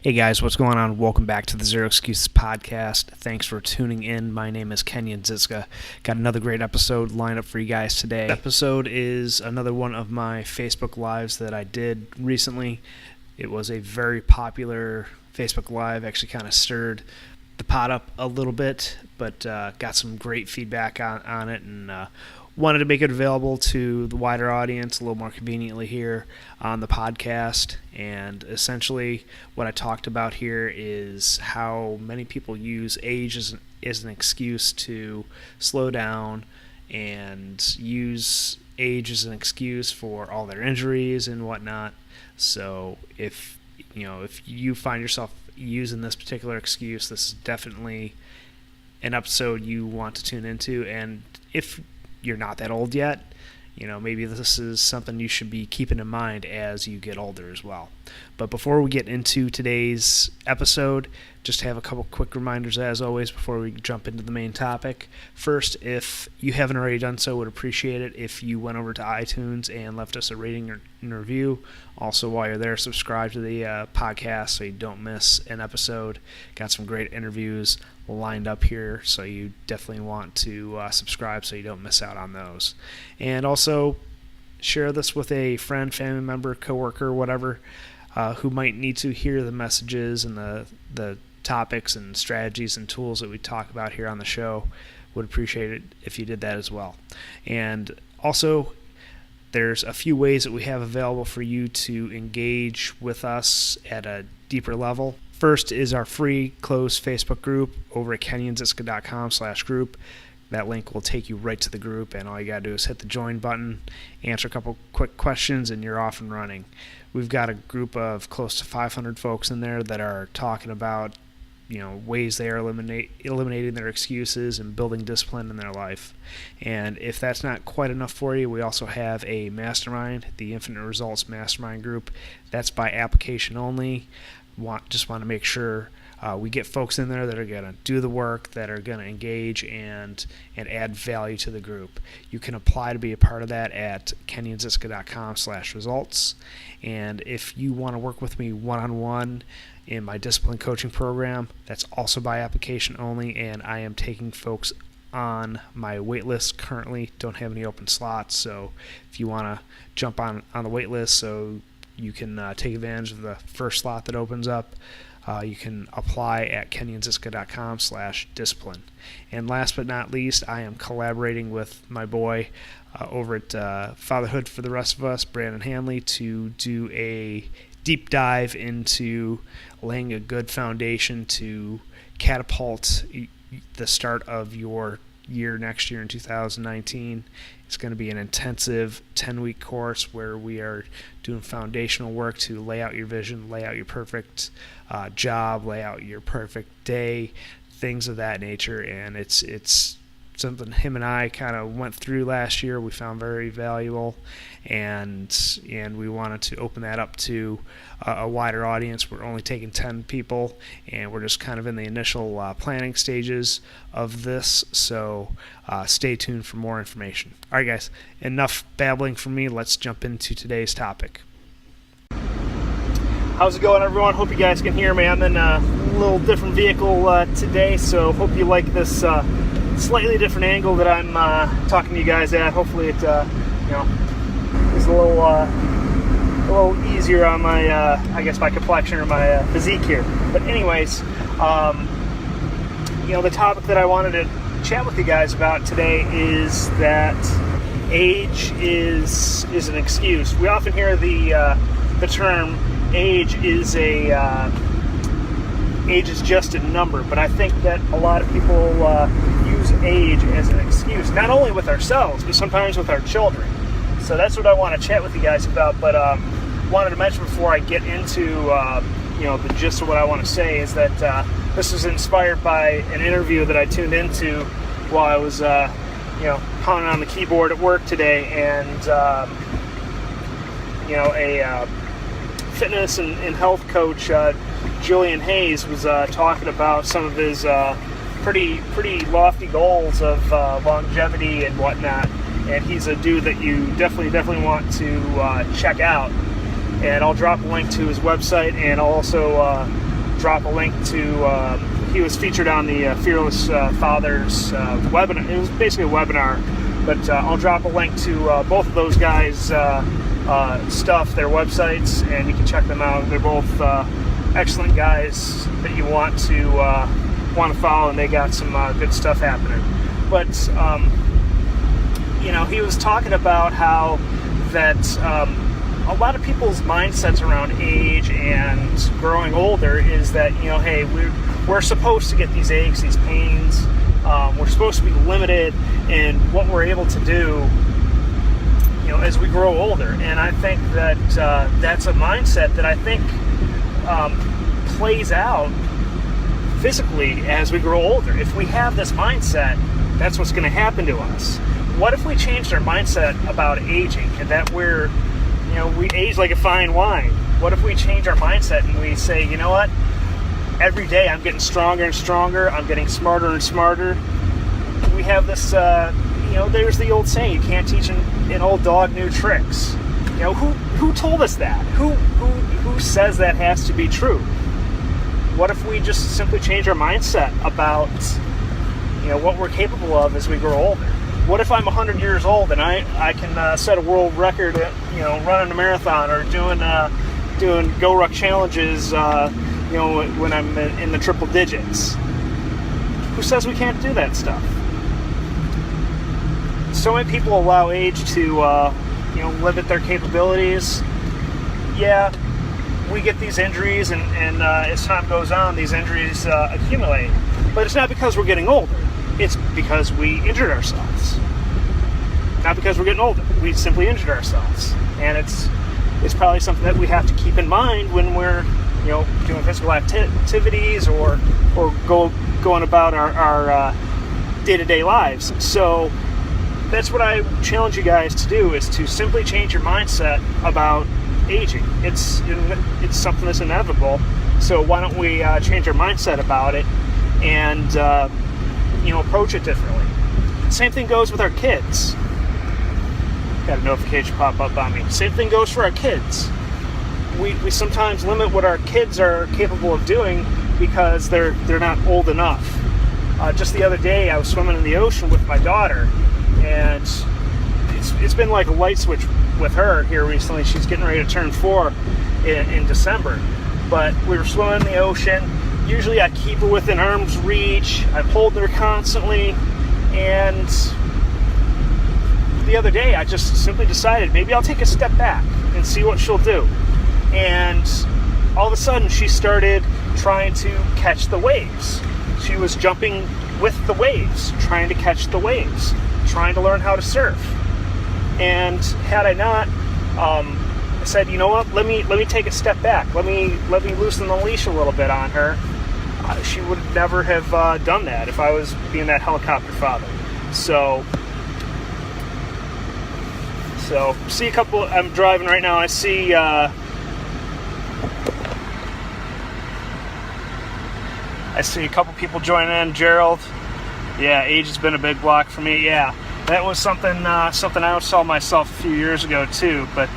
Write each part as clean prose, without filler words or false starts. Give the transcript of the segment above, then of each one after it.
Hey guys, what's going on? Welcome back to the Xcuses podcast. Thanks for tuning in. My name is Kenyon Ziska. Got another great episode lined up for you guys today. The episode is another one of my Facebook Lives that I did recently. It was a very popular Facebook Live, actually kind of stirred the pot up a little bit, but got some great feedback on it, and wanted to make it available to the wider audience a little more conveniently here on the podcast. And essentially what I talked about here is how many people use age as an excuse to slow down and use age as an excuse for all their injuries and whatnot. So if you find yourself using this particular excuse, this is definitely an episode you want to tune into. And if you're not that old yet, maybe this is something you should be keeping in mind as you get older as well. But before we get into today's episode, just have a couple quick reminders as always before we jump into the main topic. First, if you haven't already done so, would appreciate it if you went over to iTunes and left us a rating and review. Also, while you're there, subscribe to the podcast so you don't miss an episode. Got some great interviews lined up here, so you definitely want to subscribe so you don't miss out on those. And also share this with a friend, family member, coworker, whatever, who might need to hear the messages and the topics and strategies and tools that we talk about here on the show. Would appreciate it if you did that as well. And also, there's a few ways that we have available for you to engage with us at a deeper level. First is our free closed Facebook group over at kenyonziska.com/group. That link will take you right to the group, and all you got to do is hit the join button, answer a couple quick questions, and you're off and running. We've got a group of close to 500 folks in there that are talking about ways they are eliminating their excuses and building discipline in their life. And if that's not quite enough for you, we also have a Mastermind, the Infinite Results Mastermind group. That's by application only. Just want to make sure we get folks in there that are going to do the work, that are going to engage and add value to the group. You can apply to be a part of that at kenyonziska.com/results. And if you want to work with me one-on-one in my discipline coaching program, that's also by application only, and I am taking folks on my wait list currently. Don't have any open slots, so if you want to jump on the wait list so you can take advantage of the first slot that opens up, you can apply at kenyonziska.com/discipline. And last but not least, I am collaborating with my boy over at Fatherhood for the Rest of Us, Brandon Hanley, to do a deep dive into laying a good foundation to catapult the start of your year next year in 2019. It's going to be an intensive 10-week course where we are doing foundational work to lay out your vision, lay out your perfect job, lay out your perfect day, things of that nature. And it's something him and I kind of went through last year. We found very valuable, and we wanted to open that up to a wider audience. We're only taking 10 people, and we're just kind of in the initial planning stages of this, so stay tuned for more information. All right, guys, enough babbling from me. Let's jump into today's topic. How's it going, everyone? Hope you guys can hear me. I'm in a little different vehicle today, so hope you like this slightly different angle that I'm talking to you guys at. Hopefully it is a little easier on my my complexion or my physique here. But anyways, the topic that I wanted to chat with you guys about today is that age is an excuse. We often hear the term age is just a number, but I think that a lot of people use age as an excuse, not only with ourselves, but sometimes with our children. So that's what I want to chat with you guys about. But wanted to mention before I get into the gist of what I want to say is that this was inspired by an interview that I tuned into while I was pounding on the keyboard at work today, and a fitness and health coach, Julian Hayes, was talking about some of his pretty lofty goals of longevity and whatnot. And he's a dude that you definitely want to check out. And I'll drop a link to his website, and I'll also drop a link to, he was featured on the Fearless Fathers webinar. It was basically a webinar, but I'll drop a link to both of those guys' stuff, their websites, and you can check them out. They're both excellent guys that you want to follow, and they got some good stuff happening. But he was talking about how that a lot of people's mindsets around age and growing older is that, hey, we're supposed to get these aches, these pains. We're supposed to be limited in what we're able to do, as we grow older. And I think that that's a mindset that I think plays out physically as we grow older. If we have this mindset, that's what's going to happen to us. What if we changed our mindset about aging and that we age like a fine wine? What if we change our mindset and we say, you know what? Every day I'm getting stronger and stronger. I'm getting smarter and smarter. We have this, there's the old saying, you can't teach an old dog new tricks. Who told us that? Who says that has to be true? What if we just simply change our mindset about, what we're capable of as we grow older? What if I'm 100 years old and I can set a world record at, running a marathon or doing Go Ruck challenges, when I'm in the triple digits? Who says we can't do that stuff? So many people allow age to, limit their capabilities. Yeah, we get these injuries, and as time goes on, these injuries accumulate. But it's not because we're getting older. It's because we injured ourselves. Not because we're getting older. We simply injured ourselves. And it's probably something that we have to keep in mind when we're, doing physical activities or going about our day-to-day lives. So that's what I challenge you guys to do, is to simply change your mindset about aging. It's something that's inevitable. So why don't we change our mindset about it and approach it differently? Same thing goes with our kids. Got a notification pop up on me. Same thing goes for our kids. We sometimes limit what our kids are capable of doing because they're not old enough. Just the other day, I was swimming in the ocean with my daughter, and it's been like a light switch with her here recently. She's getting ready to turn 4 in December. But we were swimming in the ocean. Usually I keep her within arm's reach. I'm holding her constantly. And the other day I just simply decided maybe I'll take a step back and see what she'll do. And all of a sudden she started trying to catch the waves. She was jumping with the waves, trying to catch the waves, trying to learn how to surf. And had I not I said, you know what, let me take a step back, let me loosen the leash a little bit on her, she would never have done that if I was being that helicopter father. So see a couple. I'm driving right now. I see a couple people joining in. Gerald, yeah, age has been a big block for me. Yeah, that was something I saw myself a few years ago too. But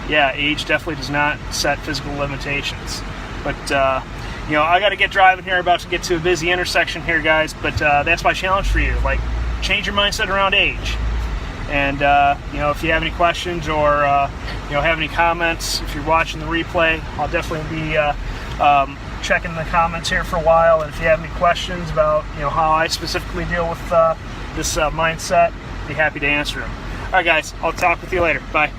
yeah, age definitely does not set physical limitations. But I got to get driving here. About to get to a busy intersection here, guys. But that's my challenge for you. Like, change your mindset around age. And if you have any questions or have any comments, if you're watching the replay, I'll definitely be checking the comments here for a while. And if you have any questions about how I specifically deal with this mindset, I'd be happy to answer them. All right, guys, I'll talk with you later. Bye.